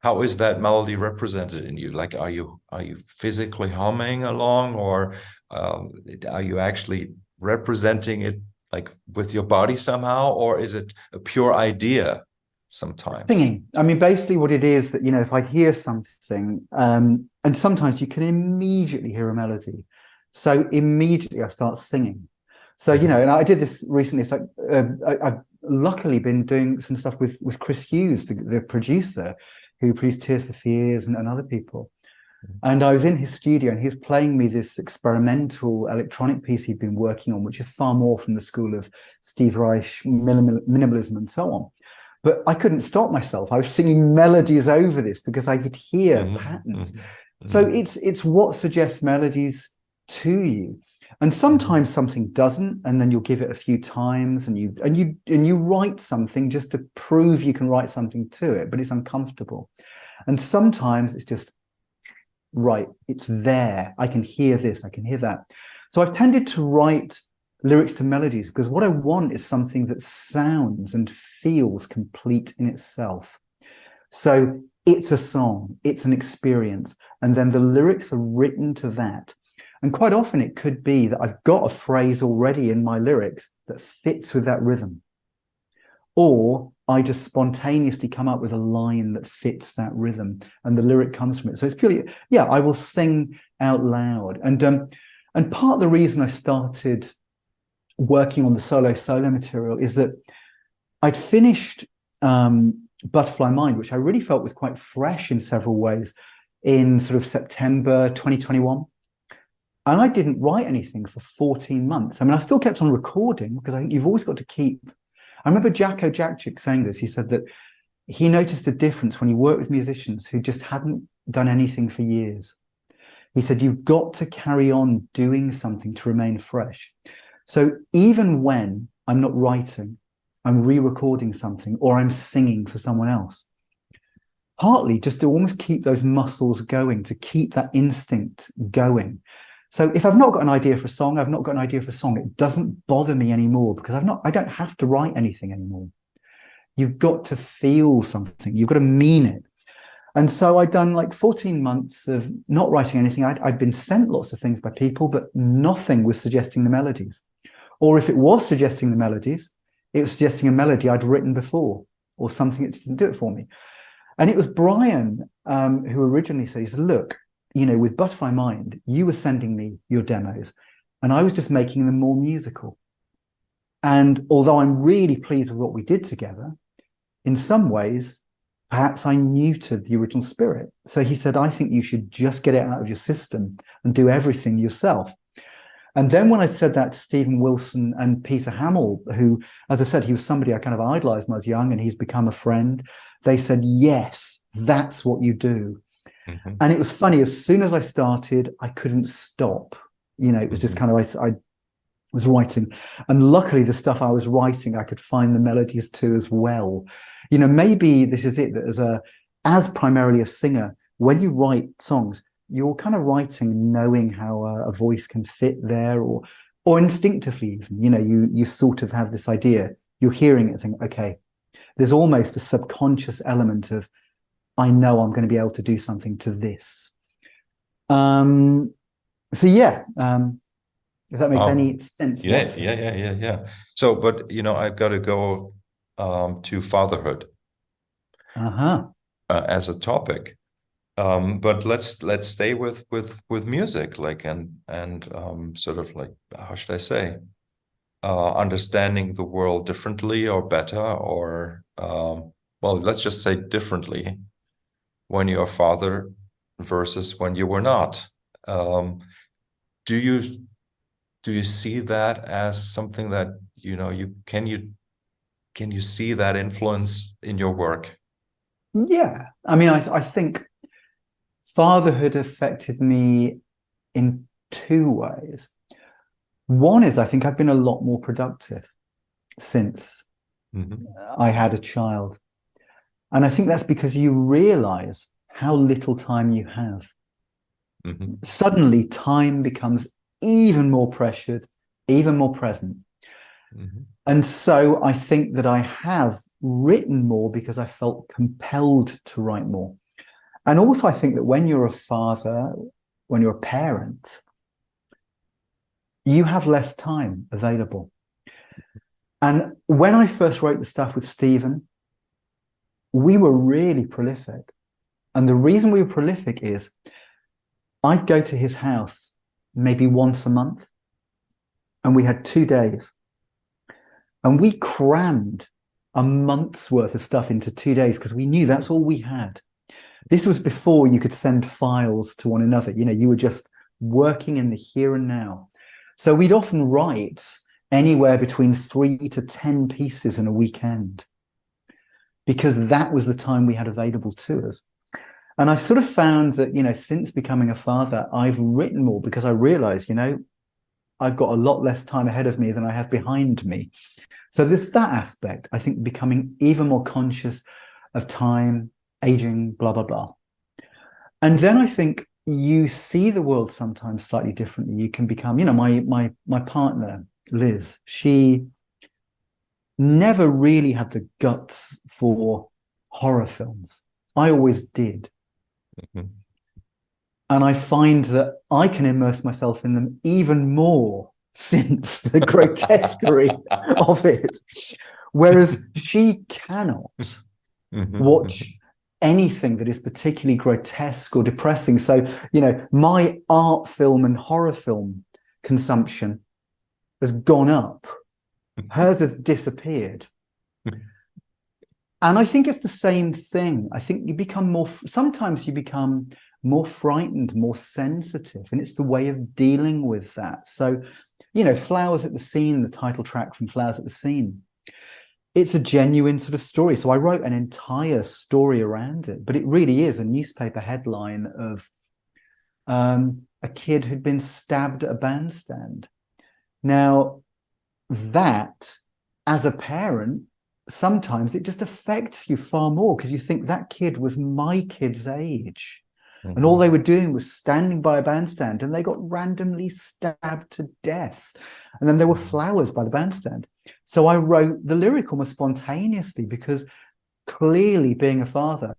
how is that melody represented in you? Like, are you physically humming along, or are you actually representing it like with your body somehow, or is it a pure idea sometimes? Singing. I mean, basically what it is that, you know, if I hear something, and sometimes you can immediately hear a melody. So immediately I start singing. So, you know, and I did this recently. It's like, I've luckily been doing some stuff with Chris Hughes, the producer, who produced Tears for Fears and other people. And I was in his studio and he was playing me this experimental electronic piece he'd been working on, which is far more from the school of Steve Reich, minimalism and so on. But I couldn't stop myself. I was singing melodies over this because I could hear patterns. So it's what suggests melodies to you. And sometimes something doesn't, and then you'll give it a few times and you write something just to prove you can write something to it, but it's uncomfortable. And sometimes it's just right, it's there. I can hear this, I can hear that. So I've tended to write lyrics to melodies because what I want is something that sounds and feels complete in itself. So it's a song, it's an experience, and then the lyrics are written to that. And quite often it could be that I've got a phrase already in my lyrics that fits with that rhythm. Or I just spontaneously come up with a line that fits that rhythm and the lyric comes from it. So it's purely, yeah, I will sing out loud. And part of the reason I started working on the solo material is that I'd finished Butterfly Mind, which I really felt was quite fresh in several ways, in sort of September 2021. And I didn't write anything for 14 months. I mean, I still kept on recording because I think you've always got to keep. I remember Jacko Jakczyk saying this. He said that he noticed a difference when he worked with musicians who just hadn't done anything for years. He said, you've got to carry on doing something to remain fresh. So even when I'm not writing, I'm re-recording something or I'm singing for someone else. partly just to almost keep those muscles going, to keep that instinct going. So if I've not got an idea for a song, I've not got an idea for a song. It doesn't bother me anymore because I don't have to write anything anymore. You've got to feel something. You've got to mean it. And so I'd done like 14 months of not writing anything. I'd been sent lots of things by people, but nothing was suggesting the melodies. Or if it was suggesting the melodies, it was suggesting a melody I'd written before or something that didn't do it for me. And it was Brian who originally said, he said, look, with Butterfly Mind, you were sending me your demos and I was just making them more musical. And although I'm really pleased with what we did together, in some ways, perhaps I neutered the original spirit. So he said, I think you should just get it out of your system and do everything yourself. And then when I said that to Stephen Wilson and Peter Hamill, who, as I said, he was somebody I kind of idolized when I was young and he's become a friend, they said, yes, that's what you do. Mm-hmm. And it was funny, as soon as I started, I couldn't stop. It was just kind of, I was writing. And luckily, the stuff I was writing, I could find the melodies to as well. Maybe this is it, that as primarily a singer, when you write songs, you're kind of writing knowing how a voice can fit there, or instinctively even, you sort of have this idea, you're hearing it and saying, okay, there's almost a subconscious element of, I know I'm going to be able to do something to this. So yeah, if that makes any sense. Yeah. So, but I've got to go to fatherhood as a topic. But let's stay with music, like and sort of like, how should I say, understanding the world differently or better, or well, let's just say differently when you're a father versus when you were not. Do you see that as something that can you see that influence in your work? Yeah, I mean, I think fatherhood affected me in two ways. One is I think I've been a lot more productive since I had a child. And I think that's because you realize how little time you have. Suddenly, time becomes even more pressured, even more present. And so I think that I have written more because I felt compelled to write more. And also I think that when you're a father, when you're a parent, you have less time available. And when I first wrote the stuff with Stephen, we were really prolific. And the reason we were prolific is I'd go to his house maybe once a month, and we had 2 days. And we crammed a month's worth of stuff into 2 days because we knew that's all we had. This was before you could send files to one another. You were just working in the here and now. So we'd often write anywhere between 3 to 10 pieces in a weekend because that was the time we had available to us. And I sort of found that, since becoming a father, I've written more because I realized, I've got a lot less time ahead of me than I have behind me. So there's that aspect, I think, becoming even more conscious of time, aging, blah, blah, blah. And then I think you see the world sometimes slightly differently. You can become, my partner, Liz, she never really had the guts for horror films. I always did. And I find that I can immerse myself in them even more since the grotesquerie of it. Whereas she cannot watch anything that is particularly grotesque or depressing. So, my art film and horror film consumption has gone up. Hers has disappeared. And I think it's the same thing. I think sometimes you become more frightened, more sensitive, and it's the way of dealing with that. So, Flowers at the Scene, the title track from Flowers at the Scene, it's a genuine sort of story. So I wrote an entire story around it, but it really is a newspaper headline of a kid who'd been stabbed at a bandstand. Now, that, as a parent, sometimes it just affects you far more because you think that kid was my kid's age. And all they were doing was standing by a bandstand and they got randomly stabbed to death. And then there were flowers by the bandstand. So I wrote the lyric almost spontaneously because clearly being a father,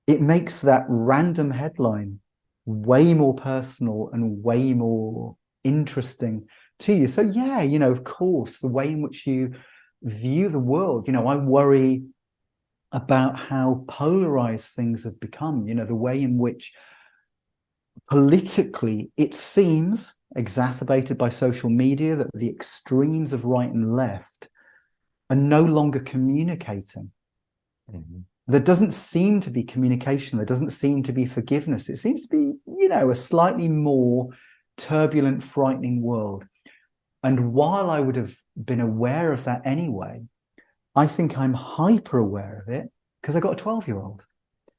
it makes that random headline way more personal and way more interesting to you. So yeah, you know, of course, the way in which you view the world, you know, I worry about how polarized things have become, you know, the way in which politically it seems exacerbated by social media that the extremes of right and left are no longer communicating. There doesn't seem to be communication. There doesn't seem to be forgiveness. It seems to be, you know, a slightly more turbulent, frightening world. And while I would have been aware of that anyway, I think I'm hyper aware of it because I got a 12-year-old.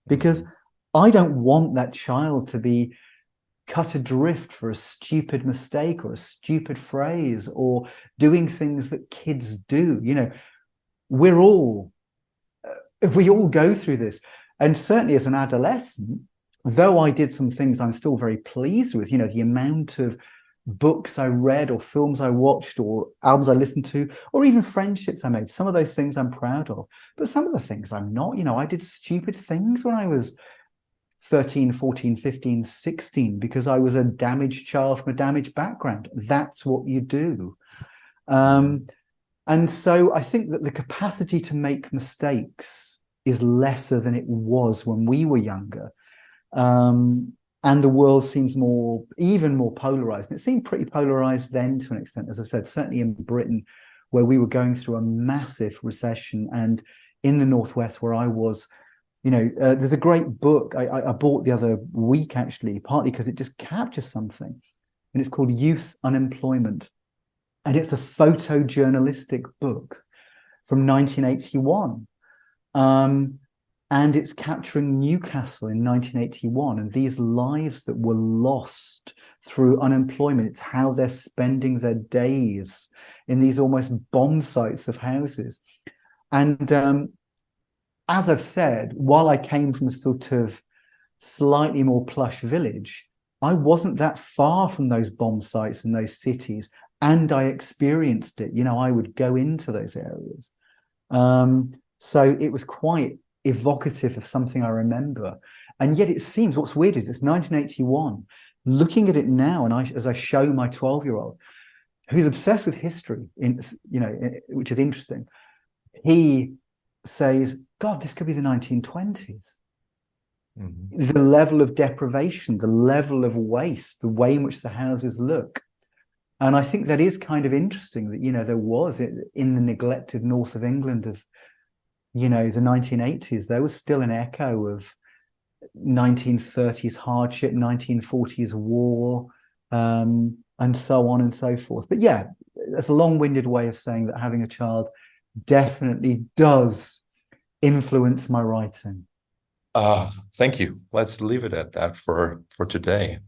Because I don't want that child to be cut adrift for a stupid mistake or a stupid phrase or doing things that kids do. You know, we all go through this. And certainly as an adolescent, though I did some things I'm still very pleased with, you know, the amount of books I read or films I watched or albums I listened to, or even friendships I made. Some of those things I'm proud of, but some of the things I'm not. You know, I did stupid things when I was 13, 14, 15, 16 because I was a damaged child from a damaged background. That's what you do. And so I think that the capacity to make mistakes is lesser than it was when we were younger. And the world seems even more polarized. And it seemed pretty polarized then to an extent, as I said, certainly in Britain, where we were going through a massive recession. And in the Northwest, where I was, you know, there's a great book I bought the other week, actually, partly because it just captures something. And it's called Youth Unemployment. And it's a photojournalistic book from 1981. And it's capturing Newcastle in 1981 and these lives that were lost through unemployment. It's how they're spending their days in these almost bomb sites of houses. And as I've said, while I came from a sort of slightly more plush village, I wasn't that far from those bomb sites and those cities. And I experienced it. You know, I would go into those areas. So it was quite evocative of something I remember. And yet it seems, what's weird is it's 1981. Looking at it now, and as I show my 12-year-old, who's obsessed with history, which is interesting, he says, God, this could be the 1920s. The level of deprivation, the level of waste, the way in which the houses look. And I think that is kind of interesting that, you know, there was in the neglected north of England of, you know, the 1980s, there was still an echo of 1930s hardship, 1940s war, and so on and so forth. But yeah, that's a long-winded way of saying that having a child definitely does influence my writing. Thank you. Let's leave it at that for today.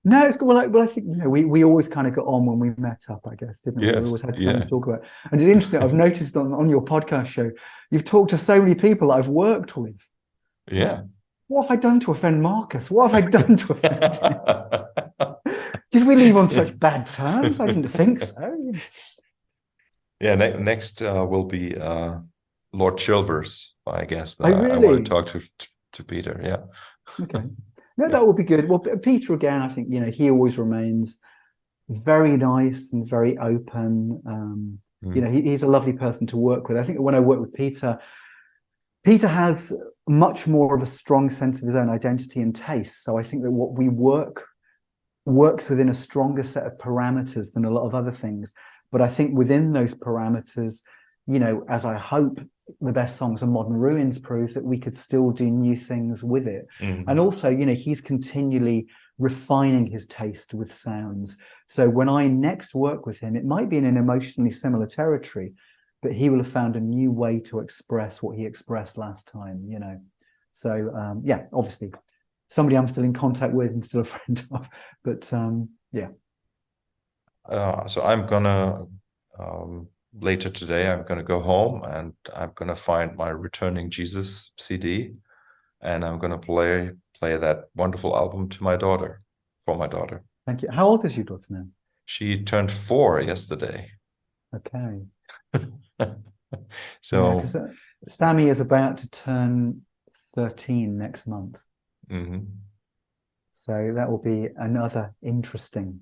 No, it's good. Well, I think, you know, we always kind of got on when we met up, I guess, didn't we? Yes, We always had something to talk about. And it's interesting, I've noticed on your podcast show, you've talked to so many people I've worked with. Yeah. What have I done to offend Marcus? What have I done to offend him? Did we leave on such bad terms? I didn't think so. Yeah, next will be Lord Chilvers, I guess. I want to talk to Peter. Yeah. Okay. No, that would be good. Well, Peter, again, I think, you know, he always remains very nice and very open. You know, he's a lovely person to work with. I think when I work with Peter has much more of a strong sense of his own identity and taste. So I think that what we works within a stronger set of parameters than a lot of other things. But I think within those parameters, you know, as I hope the best songs of modern ruins prove, that we could still do new things with it. And also, you know, he's continually refining his taste with sounds. So when I next work with him, it might be in an emotionally similar territory, but he will have found a new way to express what he expressed last time, you know. So yeah, obviously somebody I'm still in contact with and still a friend of, but yeah. So I'm gonna later today, I'm going to go home and I'm going to find my Returning Jesus CD, and I'm going to play that wonderful album to my daughter, for my daughter. Thank you. How old is your daughter now? She turned 4 yesterday. Okay. So, because Sammy is about to turn 13 next month. So that will be another interesting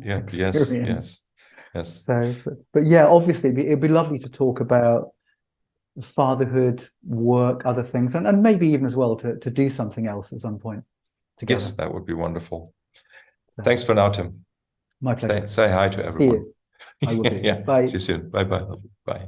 experience. Yes. So, but yeah, obviously it'd be lovely to talk about fatherhood, work, other things, and maybe even as well to do something else at some point together. Yes, that would be wonderful. Thanks for now, Tim. My pleasure. Say hi to everyone. See you. I will do. Yeah. Bye. See you soon. Bye.